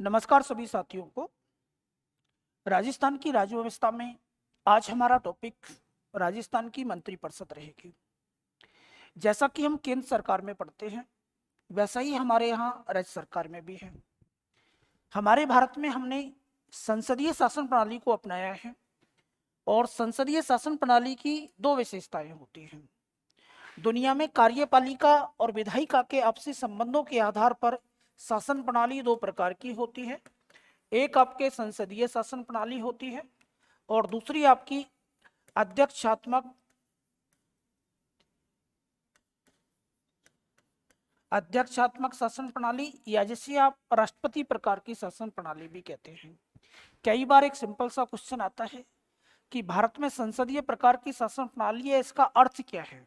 नमस्कार सभी साथियों को। राजस्थान की राज्य व्यवस्था में आज हमारा टॉपिक राजस्थान की मंत्रिपरिषद रहेगी। जैसा कि हम केंद्र सरकार में पढ़ते हैं वैसा ही हमारे यहाँ राज्य सरकार में भी है। हमारे भारत में हमने संसदीय शासन प्रणाली को अपनाया है और संसदीय शासन प्रणाली की दो विशेषताएं होती हैं। दुनिया में कार्यपालिका और विधायिका के आपसी संबंधों के आधार पर शासन प्रणाली दो प्रकार की होती है। एक आपके संसदीय शासन प्रणाली होती है और दूसरी आपकी अध्यक्षात्मक शासन प्रणाली या जिसे आप राष्ट्रपति प्रकार की शासन प्रणाली भी कहते हैं। कई बार एक सिंपल सा क्वेश्चन आता है कि भारत में संसदीय प्रकार की शासन प्रणाली है, इसका अर्थ क्या है।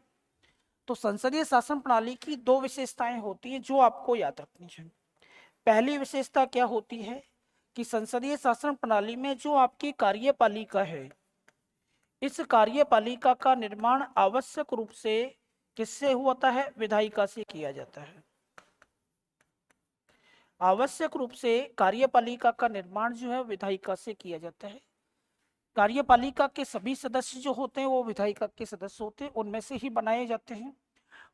तो संसदीय शासन प्रणाली की दो विशेषताएं होती हैं जो आपको याद रखनी है। पहली विशेषता क्या होती है कि संसदीय शासन प्रणाली में जो आपकी कार्यपालिका है, इस कार्यपालिका का निर्माण आवश्यक रूप से किससे होता है? विधायिका से किया जाता है। आवश्यक रूप से कार्यपालिका का निर्माण जो है विधायिका से किया जाता है। कार्यपालिका के सभी सदस्य जो होते हैं वो विधायिका के सदस्य होते हैं, उनमें से ही बनाए जाते हैं।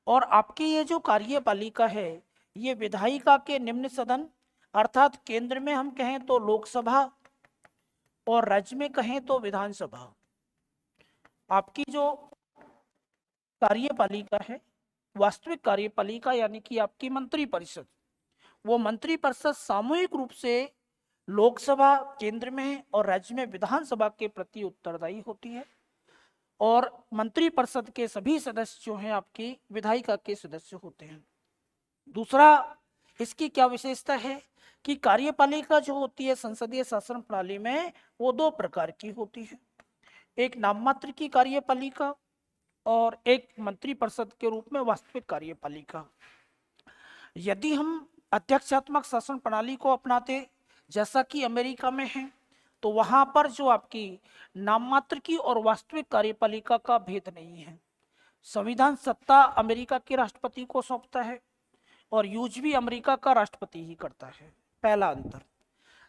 और आपकी ये जो कार्यपालिका है ये विधायिका के निम्न सदन अर्थात केंद्र में हम कहें तो लोकसभा और राज्य में कहें तो विधानसभा, आपकी जो कार्यपालिका है वास्तविक कार्यपालिका यानी कि आपकी मंत्रिपरिषद, वो मंत्रिपरिषद सामूहिक रूप से लोकसभा केंद्र में और राज्य में विधानसभा के प्रति उत्तरदायी होती है। और मंत्रिपरिषद के सभी सदस्य जो हैं आपकी विधायिका के सदस्य होते हैं। दूसरा इसकी क्या विशेषता है कि कार्यपालिका जो होती है संसदीय शासन प्रणाली में वो दो प्रकार की होती है। एक नाममात्र की कार्यपालिका और एक मंत्रिपरिषद के रूप में वास्तविक कार्यपालिका। यदि हम अध्यक्षात्मक शासन प्रणाली को अपनाते जैसा कि अमेरिका में है तो वहां पर जो आपकी नाममात्र की और वास्तविक कार्यपालिका का भेद नहीं है। संविधान सत्ता अमेरिका के राष्ट्रपति को सौंपता है और यूज भी अमेरिका का राष्ट्रपति ही करता है। पहला अंतर।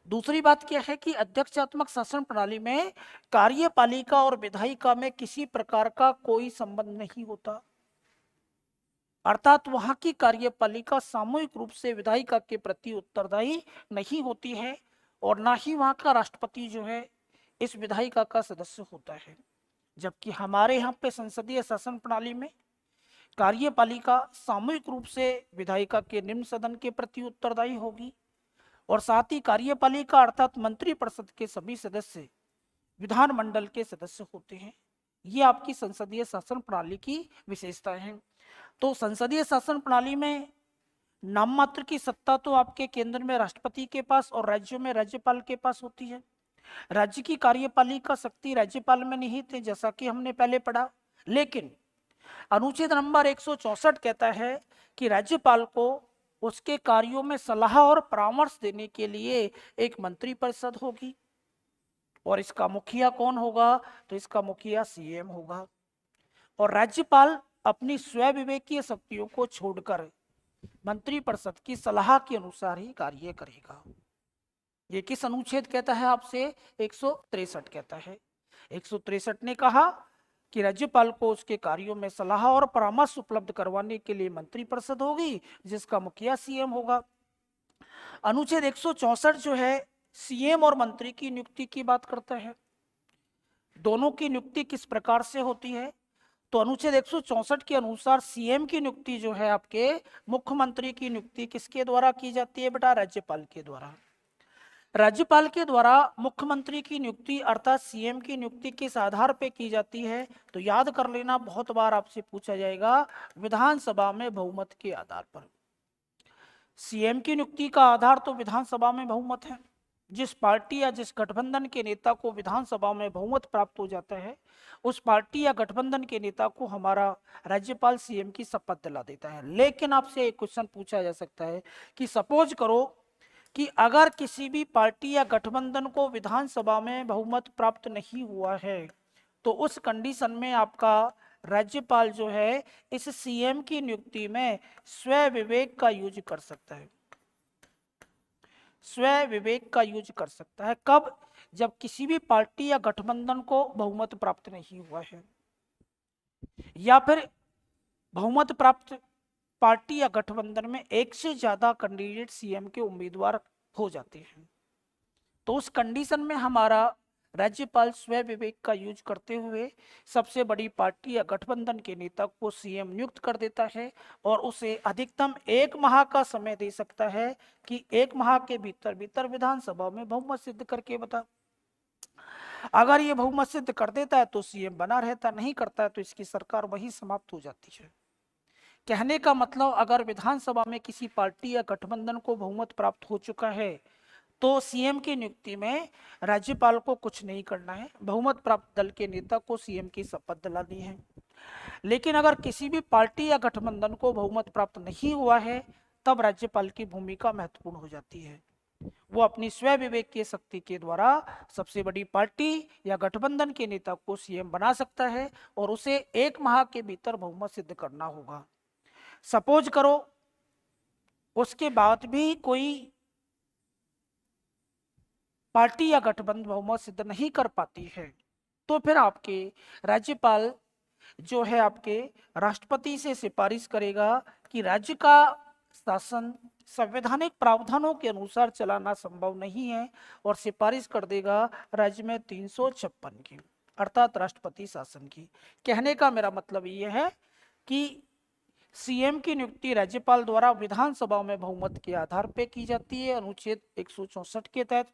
दूसरी बात क्या है कि अध्यक्षात्मक शासन प्रणाली में कार्यपालिका और विधायिका में किसी प्रकार का कोई संबंध नहीं होता, अर्थात वहां की कार्यपालिका सामूहिक रूप से विधायिका के प्रति उत्तरदायी नहीं होती है और ना ही वहां का राष्ट्रपति जो है इस विधायिका का सदस्य होता है। जबकि हमारे यहाँ पे संसदीय शासन प्रणाली में कार्यपालिका सामूहिक रूप से विधायिका के निम्न सदन के प्रति उत्तरदायी होगी और साथ ही कार्यपालिका अर्थात मंत्रिपरिषद के सभी सदस्य विधानमंडल के सदस्य होते हैं। ये आपकी संसदीय शासन प्रणाली की विशेषताएं हैं। तो संसदीय शासन प्रणाली में नाममात्र की सत्ता तो आपके केंद्र में राष्ट्रपति के पास और राज्यों में राज्यपाल के पास होती है। राज्य की कार्यपालिका शक्ति राज्यपाल में निहित है जैसा कि हमने पहले पढ़ा। लेकिन अनुच्छेद नंबर 164 कहता है कि राज्यपाल को उसके कार्यों में सलाह और परामर्श देने के लिए एक मंत्रिपरिषद होगी और इसका मुखिया कौन होगा? तो इसका मुखिया सीएम होगा और राज्यपाल अपनी स्वविवेकीय शक्तियों को छोड़कर मंत्रिपरिषद की सलाह के अनुसार ही कार्य करेगा। ये किस अनुच्छेद कहता है आपसे? 163 कहता है। 163 ने कहा कि राज्यपाल को उसके कार्यों में सलाह और परामर्श उपलब्ध करवाने के लिए मंत्रिपरिषद होगी जिसका मुखिया सीएम होगा। अनुच्छेद 164 जो है सीएम और मंत्री की नियुक्ति की बात करता है। दोनों की नियुक्ति किस प्रकार से होती है? तो अनुच्छेद 164 के अनुसार सीएम की नियुक्ति जो है आपके मुख्यमंत्री की नियुक्ति किसके द्वारा की जाती है बेटा? राज्यपाल के द्वारा। राज्यपाल के द्वारा मुख्यमंत्री की नियुक्ति अर्थात सीएम की नियुक्ति किस आधार पे की जाती है? तो याद कर लेना, बहुत बार आपसे पूछा जाएगा, विधानसभा में बहुमत के आधार पर। सीएम की नियुक्ति का आधार तो विधानसभा में बहुमत है। जिस पार्टी या जिस गठबंधन के नेता को विधानसभा में बहुमत प्राप्त हो जाता है उस पार्टी या गठबंधन के नेता को हमारा राज्यपाल सीएम की शपथ दिला देता है। लेकिन आपसे एक क्वेश्चन पूछा जा सकता है कि सपोज करो कि अगर किसी भी पार्टी या गठबंधन को विधानसभा में बहुमत प्राप्त नहीं हुआ है तो उस कंडीशन में आपका राज्यपाल जो है इस सीएम की नियुक्ति में स्व विवेक का यूज कर सकता है। स्वयं विवेक का यूज कर सकता है। कब? जब किसी भी पार्टी या गठबंधन को बहुमत प्राप्त नहीं हुआ है, या फिर बहुमत प्राप्त पार्टी या गठबंधन में एक से ज्यादा कैंडिडेट सीएम के उम्मीदवार हो जाते हैं, तो उस कंडीशन में हमारा राज्यपाल स्वयं विवेक का यूज करते हुए सबसे बड़ी पार्टी या गठबंधन के नेता को सीएम नियुक्त कर देता है और उसे अधिकतम 1 माह का समय दे सकता है कि 1 माह के भीतर भीतर विधानसभा में बहुमत सिद्ध करके बता। अगर ये बहुमत सिद्ध कर देता है तो सीएम बना रहता, नहीं करता है तो इसकी सरकार वही समाप्त हो जाती है। कहने का मतलब, अगर विधानसभा में किसी पार्टी या गठबंधन को बहुमत प्राप्त हो चुका है तो सीएम की नियुक्ति में राज्यपाल को कुछ नहीं करना है, बहुमत प्राप्त दल के नेता को सीएम की शपथ दिलानी है। लेकिन अगर किसी भी पार्टी या गठबंधन को बहुमत प्राप्त नहीं हुआ है, तब राज्यपाल की भूमिका महत्वपूर्ण हो जाती है। वो अपनी स्वयं विवेक की शक्ति के द्वारा सबसे बड़ी पार्टी या गठबंधन के नेता को सीएम बना सकता है और उसे 1 माह के भीतर बहुमत सिद्ध करना होगा। सपोज करो उसके बाद भी कोई पार्टी या गठबंधन बहुमत सिद्ध नहीं कर पाती है, तो फिर आपके राज्यपाल जो है आपके राष्ट्रपति से सिफारिश करेगा कि राज्य का शासन संवैधानिक प्रावधानों के अनुसार चलाना संभव नहीं है और सिफारिश कर देगा राज्य में 356 की, अर्थात राष्ट्रपति शासन की। कहने का मेरा मतलब ये है कि सीएम की नियुक्ति राज्यपाल द्वारा विधानसभा में बहुमत के आधार पर की जाती है। अनुच्छेद 164 के तहत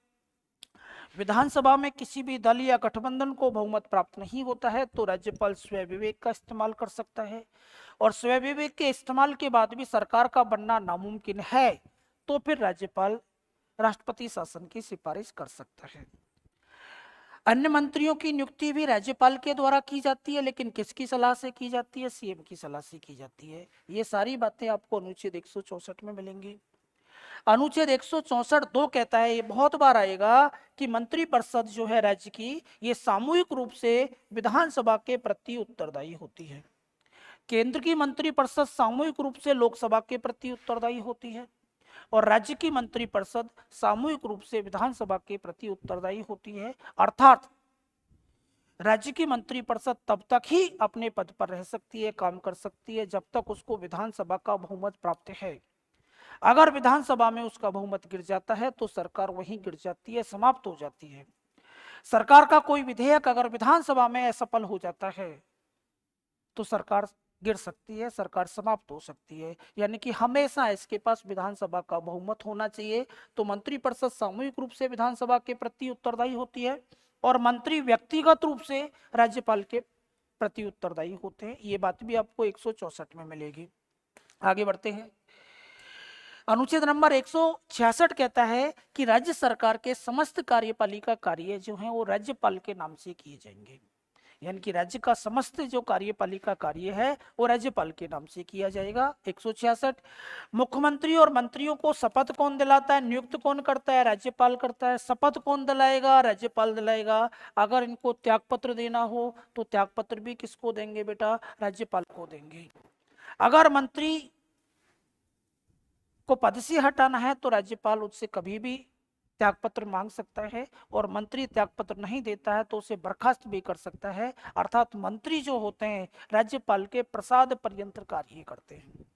विधानसभा में किसी भी दल या गठबंधन को बहुमत प्राप्त नहीं होता है तो राज्यपाल स्वयं विवेक का इस्तेमाल कर सकता है, और स्वयं विवेक के इस्तेमाल के बाद भी सरकार का बनना नामुमकिन है तो फिर राज्यपाल राष्ट्रपति शासन की सिफारिश कर सकता है। अन्य मंत्रियों की नियुक्ति भी राज्यपाल के द्वारा की जाती है, लेकिन किसकी सलाह से की जाती है? सीएम की सलाह से की जाती है। ये सारी बातें आपको अनुच्छेद 164 में मिलेंगी। अनुच्छेद 164(2) कहता है, ये बहुत बार आएगा, कि मंत्रिपरिषद जो है राज्य की, ये सामूहिक रूप से विधानसभा के प्रति उत्तरदायी होती है। केंद्र की मंत्रिपरिषद सामूहिक रूप से लोकसभा के प्रति उत्तरदायी होती है और राज्य की मंत्रिपरिषद सामूहिक रूप से विधानसभा के प्रति उत्तरदायी होती है। अर्थात राज्य की मंत्रिपरिषद तब तक ही अपने पद पर रह सकती है, काम कर सकती है, जब तक उसको विधानसभा का बहुमत प्राप्त है। अगर विधानसभा में उसका बहुमत गिर जाता है तो सरकार वहीं गिर जाती है, समाप्त हो जाती है। सरकार का कोई विधेयक अगर विधानसभा में असफल हो जाता है तो सरकार गिर सकती है, सरकार समाप्त हो सकती है। यानी कि हमेशा इसके पास विधानसभा का बहुमत होना चाहिए। तो मंत्रिपरिषद सामूहिक रूप से विधानसभा के प्रति उत्तरदायी होती है और मंत्री व्यक्तिगत रूप से राज्यपाल के प्रति उत्तरदायी होते हैं। ये बात भी आपको 164 में मिलेगी। आगे बढ़ते हैं। अनुच्छेद नंबर 166 कहता है कि राज्य सरकार के समस्त कार्यपालिका कार्य जो हैं वो राज्यपाल के नाम से किए जाएंगे। यानी कि राज्य का समस्त जो कार्यपालिका कार्य है वो राज्यपाल के नाम से किया जाएगा। 166, मुख्यमंत्री और मंत्रियों को शपथ कौन दिलाता है? नियुक्त कौन करता है? राज्यपाल करता है। शपथ कौन दिलाएगा? राज्यपाल दिलाएगा। अगर इनको त्यागपत्र देना हो तो त्यागपत्र भी किसको देंगे बेटा? राज्यपाल को देंगे। अगर मंत्री को पद से हटाना है तो राज्यपाल उससे कभी भी त्यागपत्र मांग सकता है, और मंत्री त्यागपत्र नहीं देता है तो उसे बर्खास्त भी कर सकता है। अर्थात मंत्री जो होते हैं राज्यपाल के प्रसाद पर्यंत कार्य करते हैं।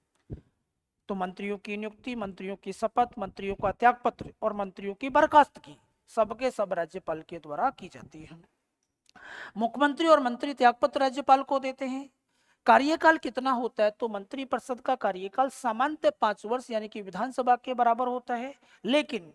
तो मंत्रियों की नियुक्ति, मंत्रियों की शपथ, मंत्रियों का त्यागपत्र और मंत्रियों की बर्खास्तगी सबके सब राज्यपाल के द्वारा की जाती है। मुख्यमंत्री और मंत्री त्यागपत्र राज्यपाल को देते हैं। कार्यकाल कितना होता है? तो मंत्रिपरिषद का कार्यकाल सामान्यतः 5 वर्ष यानी कि विधानसभा के बराबर होता है, लेकिन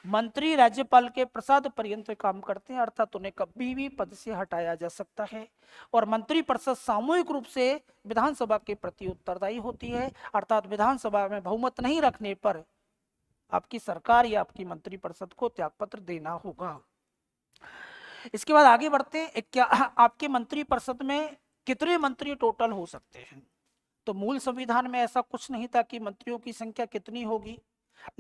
मंत्री राज्यपाल के प्रसाद पर्यंत काम करते हैं, अर्थात उन्हें कभी भी पद से हटाया जा सकता है। और मंत्रिपरिषद सामूहिक रूप से विधानसभा के प्रति उत्तरदायी होती है, अर्थात विधानसभा में बहुमत नहीं रखने पर आपकी सरकार या आपकी मंत्रिपरिषद को त्यागपत्र देना होगा। इसके बाद आगे बढ़ते हैं। क्या आपके मंत्रिपरिषद में कितने मंत्री टोटल हो सकते हैं? तो मूल संविधान में ऐसा कुछ नहीं था कि मंत्रियों की संख्या कितनी होगी,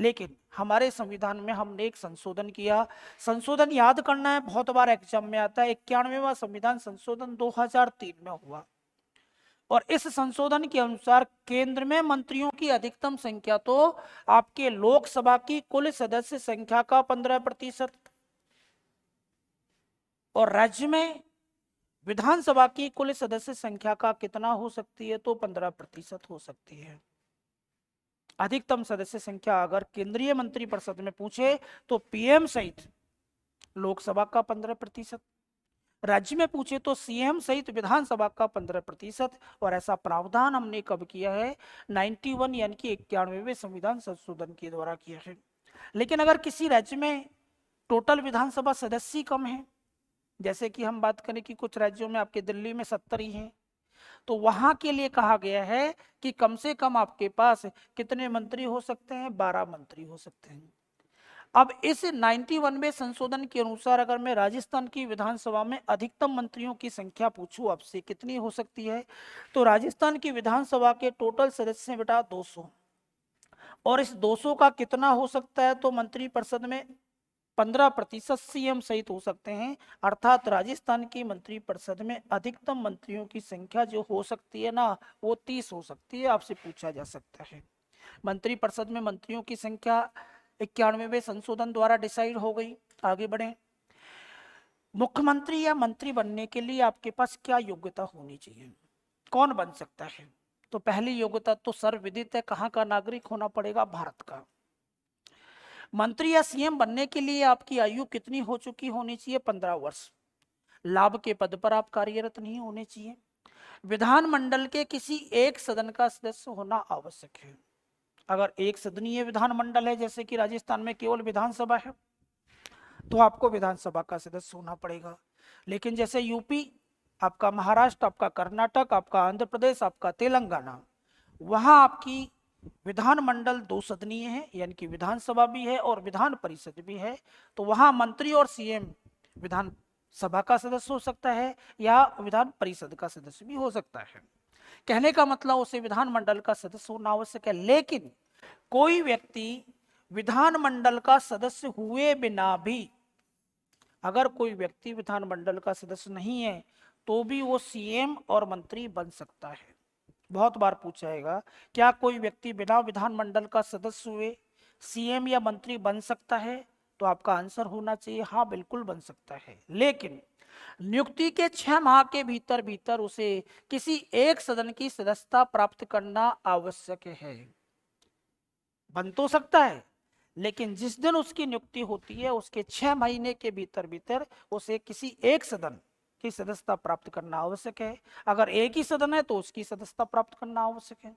लेकिन हमारे संविधान में हमने एक संशोधन किया। संशोधन याद करना है, बहुत बार एग्जाम में आता है। 91वां संविधान संशोधन 2003 में हुआ। और इस संशोधन के अनुसार केंद्र में मंत्रियों की अधिकतम संख्या तो आपके लोकसभा की कुल सदस्य संख्या का 15%, और राज्य में विधानसभा की कुल सदस्य संख्या का कितना हो सकती है, तो 15% हो सकती है। अधिकतम सदस्य संख्या अगर केंद्रीय मंत्रिपरिषद में पूछे तो पीएम सहित लोकसभा का 15%, राज्य में पूछे तो सीएम सहित विधानसभा का 15%। और ऐसा प्रावधान हमने कब किया है, 91 यानी कि 91वें संविधान संशोधन के द्वारा किया है। लेकिन अगर किसी राज्य में टोटल विधानसभा सदस्य कम है, जैसे कि हम बात करें कि कुछ राज्यों में आपके दिल्ली में 70 ही हैं, तो वहां के लिए कहा गया है कि कम से कम आपके पास कितने मंत्री हो सकते हैं, 12 मंत्री हो सकते हैं। अब इस 91वें संशोधन के अनुसार अगर मैं राजस्थान की विधानसभा में अधिकतम मंत्रियों की संख्या पूछूं आपसे कितनी हो सकती है, तो राजस्थान की विधानसभा के टोटल सदस्य हैं बेटा 200, और इस 200 का कितना हो सकता है, तो मंत्रिपरिषद में 15% सीएम सहित हो सकते हैं। अर्थात राजस्थान की मंत्रिपरिषद में अधिकतम मंत्रियों की संख्या जो हो सकती है ना, वो 30 हो सकती है। आपसे पूछा जा सकता है मंत्रिपरिषद में मंत्रियों की संख्या 91वें संशोधन द्वारा डिसाइड हो गई। आगे बढ़े, मुख्यमंत्री या मंत्री बनने के लिए आपके पास क्या योग्यता होनी चाहिए, कौन बन सकता है, तो पहली योग्यता तो सर्वविदित है, कहाँ का नागरिक होना पड़ेगा, भारत का। मंत्री या सीएम बनने के लिए आपकी आयु कितनी हो चुकी होनी चाहिए, 15 वर्ष। लाभ के पद पर आप कार्यरत नहीं होने चाहिए। विधानमंडल के किसी एक सदन का सदस्य होना आवश्यक है। अगर एक सदनीय विधानमंडल है, जैसे कि राजस्थान में केवल विधानसभा है, तो आपको विधानसभा का सदस्य होना पड़ेगा। लेकिन जैसे यूपी, आपका महाराष्ट्र, आपका कर्नाटक, आपका आंध्र प्रदेश, आपका तेलंगाना, वहां आपकी विधानमंडल 2 सदनीय है, यानी कि विधानसभा भी है और विधान परिषद भी है। तो वहां मंत्री और सीएम विधान सभा का सदस्य हो सकता है या विधान परिषद का सदस्य भी हो सकता है। कहने का मतलब उसे विधानमंडल का सदस्य होना आवश्यक है। लेकिन कोई व्यक्ति विधानमंडल का सदस्य हुए बिना भी, अगर कोई व्यक्ति विधानमंडल का सदस्य नहीं है तो भी वो सीएम और मंत्री बन सकता है। बहुत बार पूछा जाएगा, क्या कोई व्यक्ति बिना विधानमंडल का सदस्य हुए सीएम या मंत्री बन सकता है, तो आपका आंसर होना चाहिए हाँ, बिल्कुल बन सकता है। लेकिन नियुक्ति के 6 माह के भीतर भीतर उसे किसी एक सदन की सदस्यता प्राप्त करना आवश्यक है। बन तो सकता है, लेकिन जिस दिन उसकी नियुक्ति होती है उसके 6 महीने के भीतर भीतर उसे किसी एक सदन की सदस्यता प्राप्त करना आवश्यक है। अगर एक ही सदन है तो उसकी सदस्यता प्राप्त करना आवश्यक है।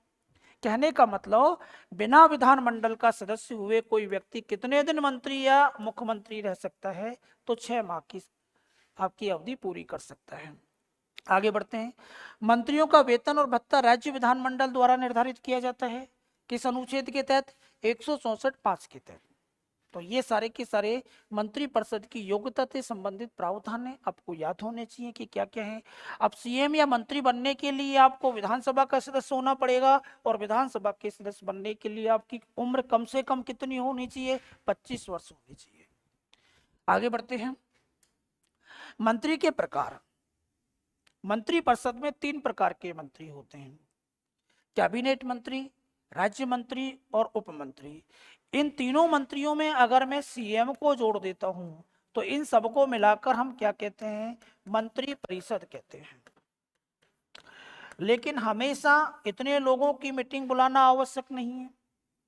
कहने का मतलब बिना विधानमंडल का सदस्य हुए कोई व्यक्ति कितने दिन मंत्री या मुख्यमंत्री रह सकता है, तो 6 माह की आपकी अवधि पूरी कर सकता है। आगे बढ़ते हैं, मंत्रियों का वेतन और भत्ता राज्य विधानमंडल द्वारा निर्धारित किया जाता है। किस अनुच्छेद के तहत, 164(5) के तहत। तो ये सारे के सारे मंत्रिपरिषद की योग्यता से संबंधित प्रावधान है, आपको याद होने चाहिए कि क्या क्या है। अब सीएम या मंत्री बनने के लिए आपको विधानसभा का सदस्य होना पड़ेगा, और विधानसभा के सदस्य बनने के लिए आपकी उम्र कम से कम कितनी होनी चाहिए, 25 वर्ष होनी चाहिए। आगे बढ़ते हैं, मंत्री के प्रकार। मंत्रिपरिषद में 3 प्रकार के मंत्री होते हैं, कैबिनेट मंत्री, राज्य मंत्री और उप मंत्री। इन तीनों मंत्रियों में अगर मैं सीएम को जोड़ देता हूं तो इन सबको मिलाकर हम क्या कहते हैं, मंत्री परिषद कहते हैं। लेकिन हमेशा इतने लोगों की मीटिंग बुलाना आवश्यक नहीं है।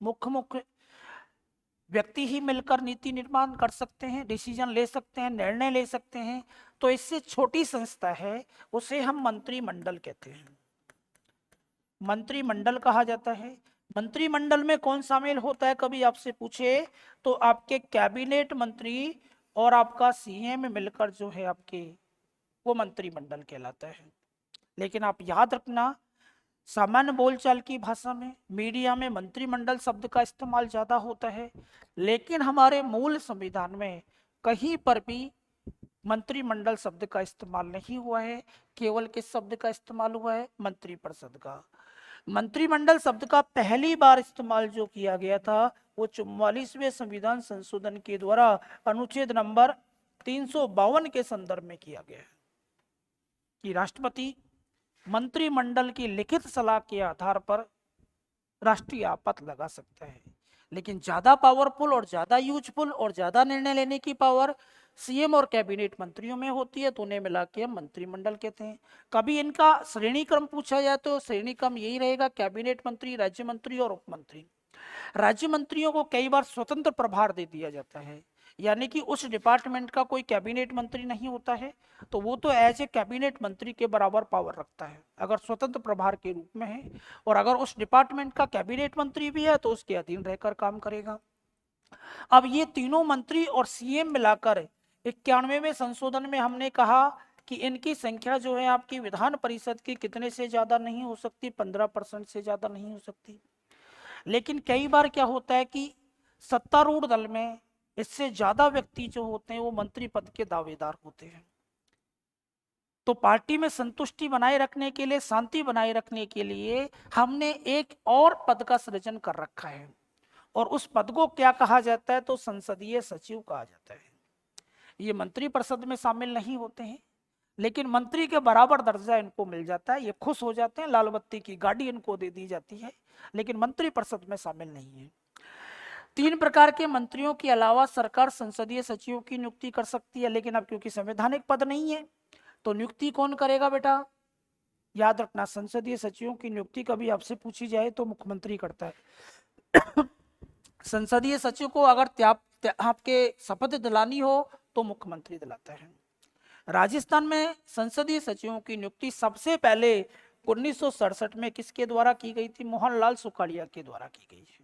मुख्य मुख्य व्यक्ति ही मिलकर नीति निर्माण कर सकते हैं, डिसीजन ले सकते हैं, निर्णय ले सकते हैं। तो इससे छोटी संस्था है उसे हम मंत्रिमंडल कहते हैं, मंत्रिमंडल कहा जाता है। मंत्रिमंडल में कौन शामिल होता है, कभी आपसे पूछे तो आपके कैबिनेट मंत्री और आपका सीएम मिलकर जो है आपके, वो मंत्रिमंडल कहलाता है। लेकिन आप याद रखना, सामान्य बोलचाल की भाषा में, मीडिया में मंत्रिमंडल शब्द का इस्तेमाल ज्यादा होता है, लेकिन हमारे मूल संविधान में कहीं पर भी मंत्रिमंडल शब्द का इस्तेमाल नहीं हुआ है। केवल किस शब्द का इस्तेमाल हुआ है, मंत्रिपरिषद का। मंत्रिमंडल शब्द का पहली बार इस्तेमाल जो किया गया था वो 44वें संविधान संशोधन के द्वारा अनुच्छेद नंबर 352 के संदर्भ में किया गया है, कि राष्ट्रपति मंत्रिमंडल की लिखित सलाह के आधार पर राष्ट्रीय आपात लगा सकता है। लेकिन ज्यादा पावरफुल और ज्यादा यूजफुल और ज्यादा निर्णय लेने की पावर सीएम और कैबिनेट मंत्रियों में होती है, तो उन्हें मिला के हम मंत्रिमंडल कहते हैं। कभी इनका श्रेणी क्रम पूछा जाए तो श्रेणी क्रम यही रहेगा, कैबिनेट मंत्री, राज्य मंत्री और उप मंत्री। राज्य मंत्रियों को कई बार स्वतंत्र प्रभार दे दिया जाता है, यानी कि उस डिपार्टमेंट का कोई कैबिनेट मंत्री नहीं होता है, तो वो तो एज ए कैबिनेट मंत्री के बराबर पावर रखता है अगर स्वतंत्र प्रभार के रूप में है। और अगर उस डिपार्टमेंट का कैबिनेट मंत्री भी है तो उसके अधीन रहकर काम करेगा। अब ये तीनों मंत्री और सीएम मिलाकर 91वें संशोधन में हमने कहा कि इनकी संख्या जो है आपकी विधान परिषद की कितने से ज्यादा नहीं हो सकती, 15% से ज्यादा नहीं हो सकती। लेकिन कई बार क्या होता है कि सत्तारूढ़ दल में इससे ज्यादा व्यक्ति जो होते हैं वो मंत्री पद के दावेदार होते हैं। तो पार्टी में संतुष्टि बनाए रखने के लिए, शांति बनाए रखने के लिए हमने एक और पद का सृजन कर रखा है, और उस पद को क्या कहा जाता है, तो संसदीय सचिव कहा जाता है। ये मंत्री परिषद में शामिल नहीं होते हैं, लेकिन मंत्री के बराबर दर्जा इनको मिल जाता है। ये खुश हो जाते हैं, लाल बत्ती की गाड़ी इनको दे दी जाती है, लेकिन मंत्री परिषद में शामिल नहीं है। 3 प्रकार के मंत्रियों के अलावा सरकार संसदीय सचिवों की नियुक्ति कर सकती है, लेकिन अब क्योंकि संवैधानिक पद नहीं है तो नियुक्ति कौन करेगा बेटा? याद रखना, संसदीय सचिवों की नियुक्ति कभी आपसे पूछी जाए तो मुख्यमंत्री करता है। संसदीय सचिव को अगर आपके शपथ दिलानी हो तो मुख्यमंत्री दिलाता है। राजस्थान में संसदीय सचिवों की नियुक्ति सबसे पहले 1967 में किसके द्वारा की गई थी? मोहनलाल सुखाड़िया के द्वारा की गई है।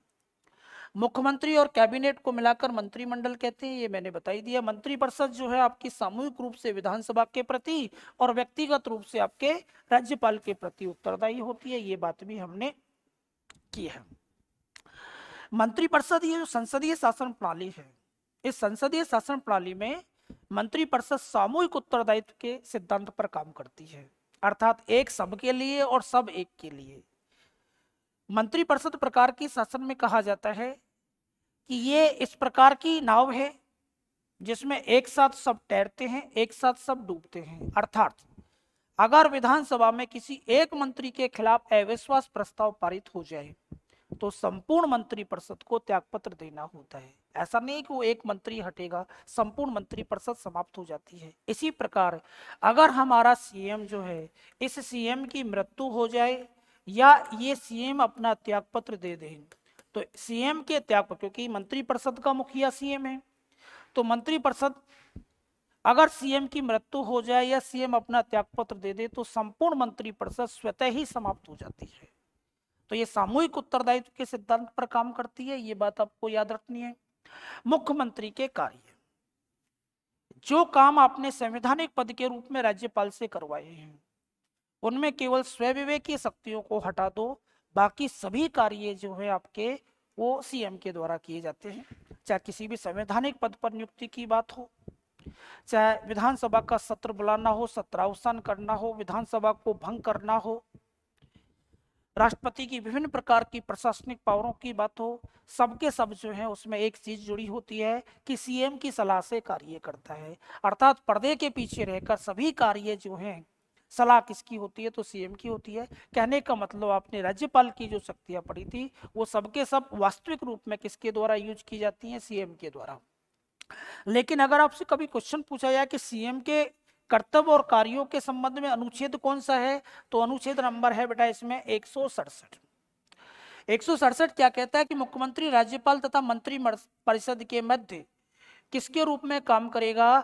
मुख्यमंत्री और कैबिनेट को मिलाकर मंत्रिमंडल कहते हैं, ये मैंने बता ही दिया। मंत्रिपरिषद जो है आपकी सामूहिक रूप से विधानसभा के प्रति और व्यक्तिगत रूप से आपके राज्यपाल के प्रति उत्तरदायी होती है, ये बात भी हमने की है। मंत्रिपरिषद ये जो संसदीय शासन प्रणाली है, इस संसदीय शासन प्रणाली में मंत्रिपरिषद सामूहिक उत्तरदायित्व के सिद्धांत पर काम करती है, अर्थात एक सबके लिए और सब एक के लिए। मंत्रिपरिषद प्रकार की शासन में कहा जाता है कि ये इस प्रकार की नाव है जिसमें एक साथ सब तैरते हैं, एक साथ सब डूबते हैं। अर्थात अगर विधानसभा में किसी एक मंत्री के खिलाफ अविश्वास प्रस्ताव पारित हो जाए तो संपूर्ण मंत्रिपरिषद को त्यागपत्र देना होता है। ऐसा नहीं कि वो एक मंत्री हटेगा, संपूर्ण मंत्रिपरिषद समाप्त हो जाती है। इसी प्रकार अगर हमारा सीएम जो है, इस सीएम की मृत्यु हो जाए या ये सीएम अपना त्यागपत्र दे दे, तो सीएम के त्यागपत्र, क्योंकि मंत्रिपरिषद का मुखिया सीएम है, तो मंत्रिपरिषद अगर सीएम की मृत्यु हो जाए या सीएम अपना त्यागपत्र दे दे तो संपूर्ण मंत्रिपरिषद स्वतः ही समाप्त हो जाती है। तो ये सामूहिक उत्तरदायित्व के सिद्धांत पर काम करती है, ये बात आपको याद रखनी है। मुख्यमंत्री के कार्य, जो काम आपने संवैधानिक पद के रूप में राज्यपाल से करवाए हैं उनमें केवल स्वविवेकीय शक्तियों को हटा दो, बाकी सभी कार्य जो है आपके वो सीएम के द्वारा किए जाते हैं। चाहे किसी भी संवैधानिक पद पर नियुक्ति की बात हो, चाहे विधानसभा का सत्र बुलाना हो, सत्रावसान करना हो, विधानसभा को भंग करना हो, राष्ट्रपति की विभिन्न प्रकार की प्रशासनिक पावरों की बात हो, सबके सब जो है उसमें एक चीज जुड़ी होती है कि सीएम की सलाह से कार्य करता है। अर्थात पर्दे के पीछे रहकर सभी कार्य जो हैं, सलाह किसकी होती है? तो सीएम की होती है। कहने का मतलब आपने राज्यपाल की जो शक्तियां पड़ी थी वो सबके सब वास्तविक रूप में किसके द्वारा यूज की जाती हैं? सीएम के द्वारा। लेकिन अगर आपसे कभी क्वेश्चन पूछा जाए कि सीएम के कर्तव्य और कार्यों के संबंध में अनुच्छेद कौन सा है, तो अनुच्छेद नंबर है बेटा इसमें 167। 167 क्या कहता है कि मुख्यमंत्री राज्यपाल तथा मंत्री परिषद के मध्य किसके रूप में काम करेगा?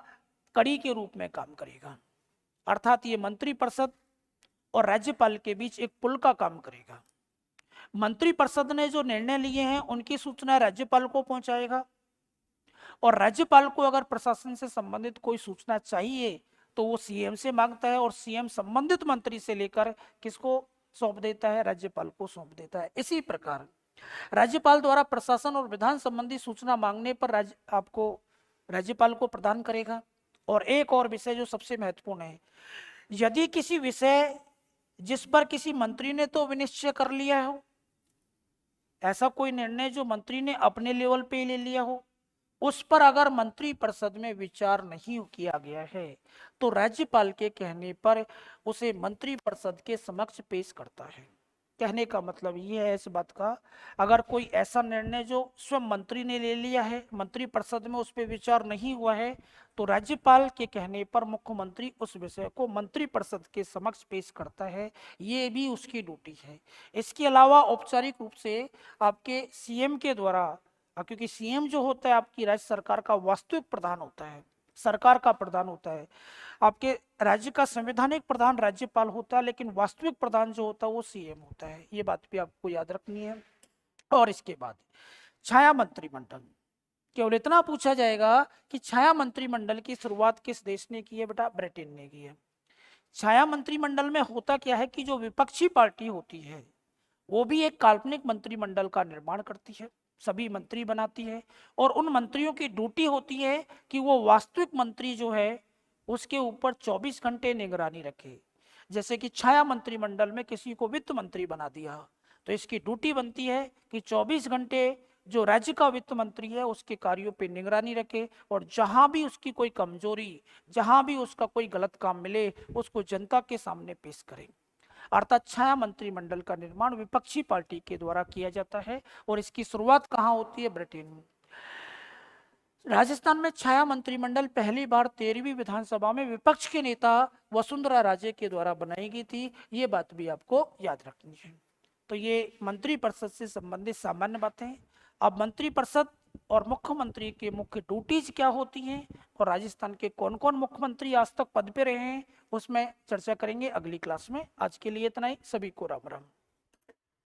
कड़ी के रूप में काम करेगा। अर्थात ये मंत्री परिषद और राज्यपाल के बीच एक पुल का काम करेगा। मंत्री परिषद ने जो निर्णय लिए हैं उनकी सूचना राज्यपाल को पहुंचाएगा, और राज्यपाल को अगर प्रशासन से संबंधित कोई सूचना चाहिए तो वो सीएम से मांगता है, और सीएम संबंधित मंत्री से लेकर किसको सौंप देता है? राज्यपाल को सौंप देता है। इसी प्रकार राज्यपाल द्वारा प्रशासन और विधान संबंधी सूचना मांगने पर आपको राज्यपाल को प्रदान करेगा। और एक और विषय जो सबसे महत्वपूर्ण है, यदि किसी विषय जिस पर किसी मंत्री ने तो विनिश्चय कर लिया हो, ऐसा कोई निर्णय जो मंत्री ने अपने लेवल पे ले लिया हो, उस पर अगर मंत्रिपरिषद में विचार नहीं किया गया है तो राज्यपाल के कहने पर उसे मंत्रिपरिषद के समक्ष पेश करता है। कहने का मतलब ये है इस बात का, अगर कोई ऐसा निर्णय जो स्वयं मंत्री ने ले लिया है, मंत्रिपरिषद में उस पर विचार नहीं हुआ है, तो राज्यपाल के कहने पर मुख्यमंत्री उस विषय को मंत्रिपरिषद के समक्ष पेश करता है। ये भी उसकी ड्यूटी है। इसके अलावा औपचारिक रूप से आपके सीएम के द्वारा, क्योंकि सीएम जो होता है आपकी राज्य सरकार का वास्तविक प्रधान होता है, सरकार का प्रधान होता है। आपके राज्य का संवैधानिक प्रधान राज्यपाल होता है, लेकिन वास्तविक प्रधान जो होता है वो सीएम होता है। ये बात भी आपको याद रखनी है। और इसके बाद छाया मंत्रिमंडल, केवल इतना पूछा जाएगा कि छाया मंत्रिमंडल की शुरुआत किस देश ने की है? बेटा ब्रिटेन ने की है। छाया मंत्रिमंडल में होता क्या है कि जो विपक्षी पार्टी होती है वो भी एक काल्पनिक मंत्रिमंडल का निर्माण करती है, सभी मंत्री बनाती है, और उन मंत्रियों की ड्यूटी होती है कि वो वास्तविक मंत्री जो है उसके ऊपर 24 घंटे निगरानी रखे। जैसे कि छाया मंत्रिमंडल में किसी को वित्त मंत्री बना दिया तो इसकी ड्यूटी बनती है कि 24 घंटे जो राज्य का वित्त मंत्री है उसके कार्यों पे निगरानी रखे, और जहां भी उसकी कोई कमजोरी, जहां भी उसका कोई गलत काम मिले उसको जनता के सामने पेश करे। अर्थात छाया मंत्रिमंडल का निर्माण विपक्षी पार्टी के द्वारा किया जाता है, और इसकी शुरुआत कहाँ होती है? ब्रिटेन में। राजस्थान में छाया मंत्रिमंडल पहली बार 13वीं विधानसभा में विपक्ष के नेता वसुंधरा राजे के द्वारा बनाई गई थी। ये बात भी आपको याद रखनी है। तो ये मंत्रिपरिषद से संबंधित सामान्य बातें। अब मंत्रिपरिषद और मुख्यमंत्री के मुख्य ड्यूटीज क्या होती हैं और राजस्थान के कौन कौन मुख्यमंत्री आज तक पद पे रहे हैं उसमें चर्चा करेंगे अगली क्लास में। आज के लिए इतना ही। सभी को राम राम।